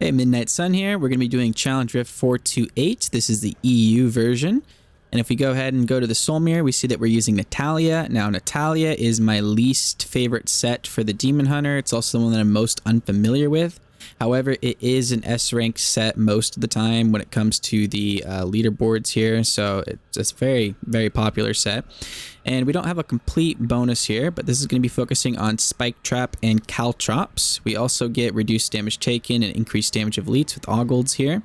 Hey, Midnight Sun here. We're going to be doing Challenge Rift 428. This is the EU version. And if we go ahead and go to the Soul Mirror, we see that we're using Natalya. Now, Natalya is my least favorite set for the Demon Hunter. It's also the one that I'm most unfamiliar with. However, it is an S-rank set most of the time when it comes to the leaderboards here. So it's a very, very popular set. And we don't have a complete bonus here, but this is going to be focusing on Spike Trap and Caltrops. We also get reduced damage taken and increased damage of elites with Ogolds here.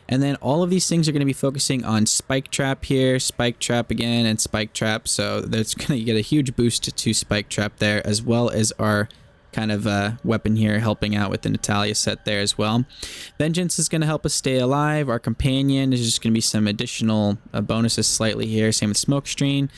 And then all of these things are going to be focusing on Spike Trap here, Spike Trap again, and Spike Trap. So that's going to get a huge boost to Spike Trap there, as well as our kind of weapon here helping out with the Natalya set there as well. Vengeance is going to help us stay alive. Our companion is just going to be some additional bonuses slightly here. Same with Smokescreen,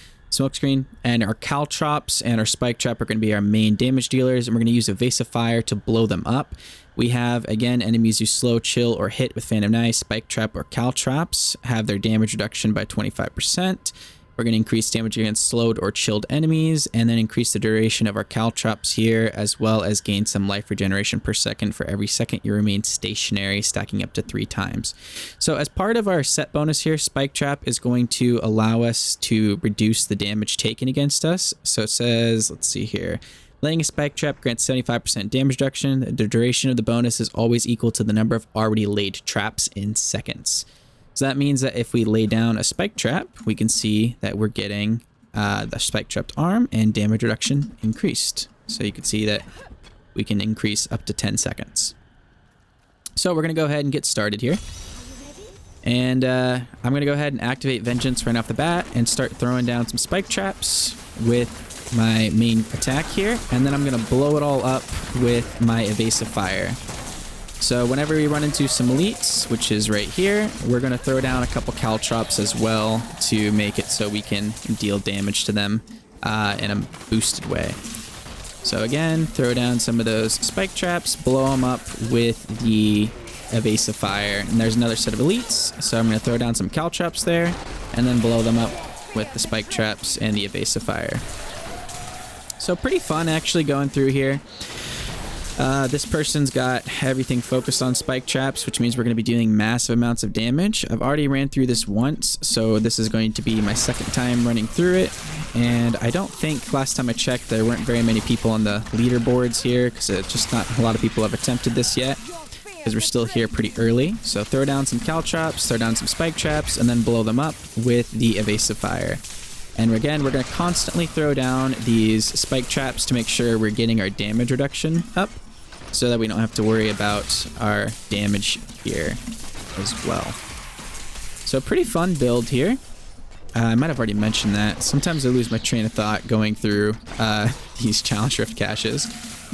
and our Caltrops and our Spike Trap are going to be our main damage dealers, and we're going to use Evasive Fire to blow them up. We have, again, enemies who slow, chill, or hit with Phantom Knife, Spike Trap, or Caltrops have their damage reduction by 25%. We're going to increase damage against slowed or chilled enemies, and then increase the duration of our Caltrops here, as well as gain some life regeneration per second for every second you remain stationary, stacking up to 3 times. So as part of our set bonus here, Spike Trap is going to allow us to reduce the damage taken against us. So it says, let's see here, laying a Spike Trap grants 75% damage reduction. The duration of the bonus is always equal to the number of already laid traps in seconds. So that means that if we lay down a Spike Trap, we can see that we're getting the Spike Trapped arm and damage reduction increased. So you can see that we can increase up to 10 seconds. So we're going to go ahead and get started here. And I'm going to go ahead and activate Vengeance right off the bat and start throwing down some Spike Traps with my main attack here. And then I'm going to blow it all up with my Evasive Fire. So whenever we run into some elites, which is right here, we're going to throw down a couple Caltrops as well to make it so we can deal damage to them in a boosted way. So again, throw down some of those Spike Traps, blow them up with the Evasive Fire. And there's another set of elites, so I'm going to throw down some Caltrops there, and then blow them up with the Spike Traps and the Evasive Fire. So pretty fun actually going through here. This person's got everything focused on Spike Traps, which means we're going to be doing massive amounts of damage. I've already ran through this once, so this is going to be my second time running through it. And I don't think last time I checked there weren't very many people on the leaderboards here, because just not a lot of people have attempted this yet, because we're still here pretty early. So throw down some Caltrops, throw down some Spike Traps, and then blow them up with the Evasive Fire. And again, we're going to constantly throw down these Spike Traps to make sure we're getting our damage reduction up, so that we don't have to worry about our damage here as well. So pretty fun build here. I might have already mentioned that. Sometimes I lose my train of thought going through these Challenge Rift caches.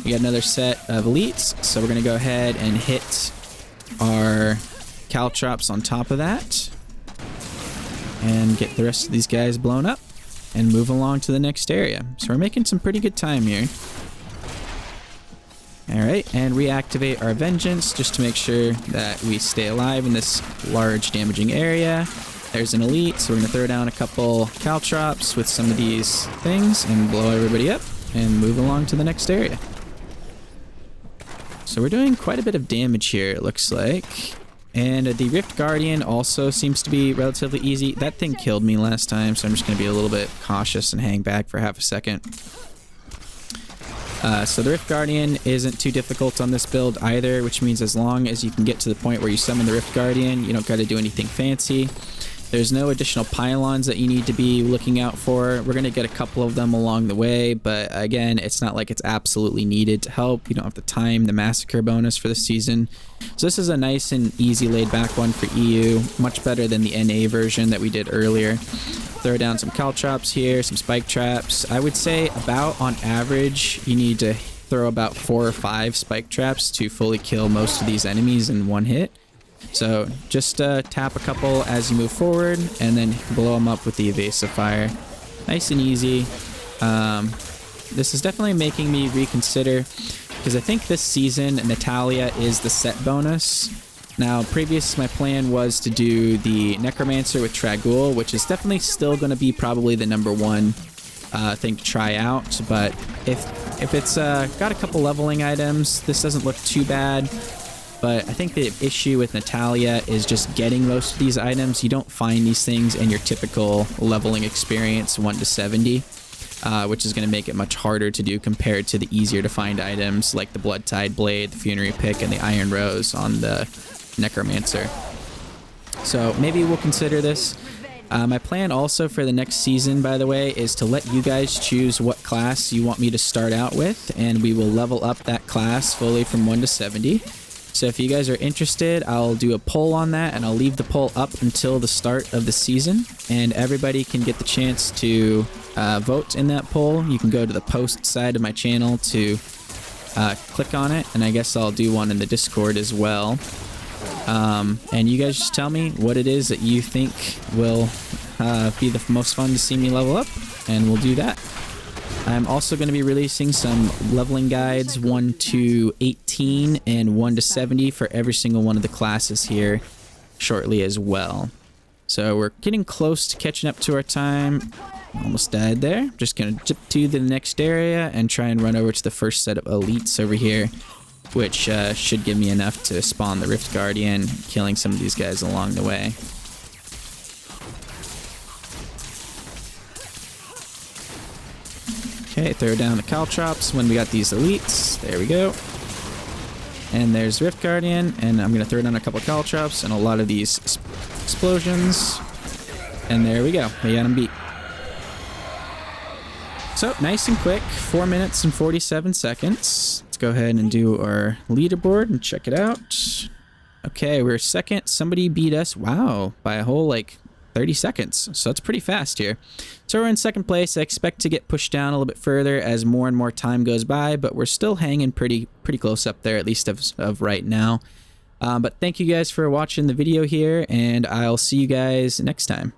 We got another set of elites, so we're going to go ahead and hit our Caltrops on top of that and get the rest of these guys blown up and move along to the next area. So we're making some pretty good time here. Alright, and reactivate our Vengeance just to make sure that we stay alive in this large damaging area. There's an elite, so we're going to throw down a couple Caltrops with some of these things and blow everybody up and move along to the next area. So we're doing quite a bit of damage here, it looks like. And the Rift Guardian also seems to be relatively easy. That thing killed me last time, so I'm just going to be a little bit cautious and hang back for half a second. So the Rift Guardian isn't too difficult on this build either, which means as long as you can get to the point where you summon the Rift Guardian, you don't got to do anything fancy. There's no additional pylons that you need to be looking out for. We're going to get a couple of them along the way, but again, it's not like it's absolutely needed to help. You don't have to time the Massacre bonus for this season. So this is a nice and easy laid back one for EU, much better than the NA version that we did earlier. Throw down some Caltrops here, some Spike Traps. I would say about on average, you need to throw about 4 or 5 Spike Traps to fully kill most of these enemies in one hit. So just tap a couple as you move forward and then blow them up with the Evasive Fire. Nice and easy. This is definitely making me reconsider, because I think this season Natalya is the set bonus. Now, previous, my plan was to do the Necromancer with Trag'Oul, which is definitely still going to be probably the #1 thing to try out. But if it's got a couple leveling items, this doesn't look too bad. But I think the issue with Natalya is just getting most of these items. You don't find these things in your typical leveling experience 1 to 70, which is going to make it much harder to do compared to the easier to find items like the Blood-Tide Blade, the Funerary Pick, and the Iron Rose on the Necromancer. So maybe we'll consider this. My plan also for the next season, by the way, is to let you guys choose what class you want me to start out with, and we will level up that class fully from 1 to 70. So if you guys are interested, I'll do a poll on that, and I'll leave the poll up until the start of the season, and everybody can get the chance to vote in that poll. You can go to the post side of my channel to click on it, and I guess I'll do one in the Discord as well. And you guys just tell me what it is that you think will be the most fun to see me level up, and we'll do that. I'm also going to be releasing some leveling guides 1 to 18 and 1 to 70 for every single one of the classes here shortly as well. So we're getting close to catching up to our time. Almost died there. Just going to zip to the next area and try and run over to the first set of elites over here, which should give me enough to spawn the Rift Guardian, killing some of these guys along the way. Okay, throw down the Caltrops when we got these elites. There we go. And there's Rift Guardian, and I'm going to throw down a couple of Caltrops and a lot of these explosions. And there we go. We got him beat. So, nice and quick. 4 minutes and 47 seconds. Let's go ahead and do our leaderboard and check it out. Okay, we're second. Somebody beat us, wow, by a whole, like, 30 seconds. So that's pretty fast here. So we're in second place. I expect to get pushed down a little bit further as more and more time goes by, but we're still hanging pretty close up there, at least of right now. But thank you guys for watching the video here, and I'll see you guys next time.